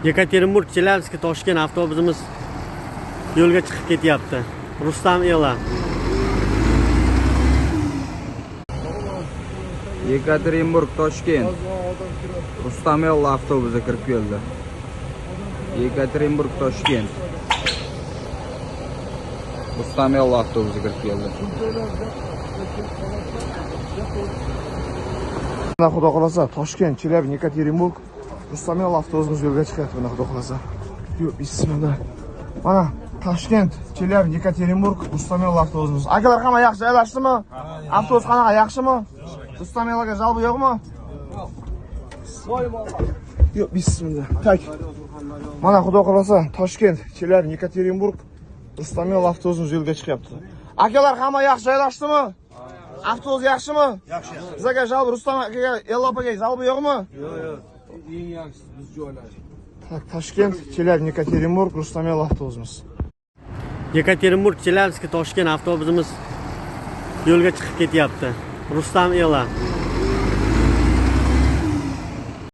Yekaterinburg Chelyabinsk Toshkent avtobusimiz yo'lga chiqib ketyapti. Rustam Ela. Yekaterinburg Toshkent. Rustam Ela avtobusi kirib keldi. Yekaterinburg Toshkent. Rustam Ela avtobusi kirib keldi. Xudo xolasa Toshkent, Chelyabinsk, Yekaterinburg Rustam Ela avtobusimiz yo'lga chiqyapti. Xudo xolasa. Yo'q, bismillah. Mana Toshkent, Chelyabinsk, Yekaterinburg Rustam Ela avtobusimiz. Akalar hamma yaxshi joylashdimi? Avtobus qanaqa, yaxshimi? Rustam Elaga jalbi yo'qmi? Yo'q, bismillah. Tak. Mana Xudo xolasa Toshkent, Chelyabinsk, Yekaterinburg Rustam Ela avtobusimiz yo'lga chiqyapti. Akalar hamma yaxshi joylashdimi? Avtobus yaxshimi? Yaxshi. Bizga jalbi Rustam akaga, Ela opaga jalbi yo'qmi? Yo'q. Eng yaxshisi biz joylashdik. Tak, Toshkent, Chelyabinsk, Yekaterinburg Rustam Ela avtobusimiz. Yekaterinburg Chelyabinsk Toshkent avtobusimiz yo'lga chiqib ketyapti. Rustam Ela.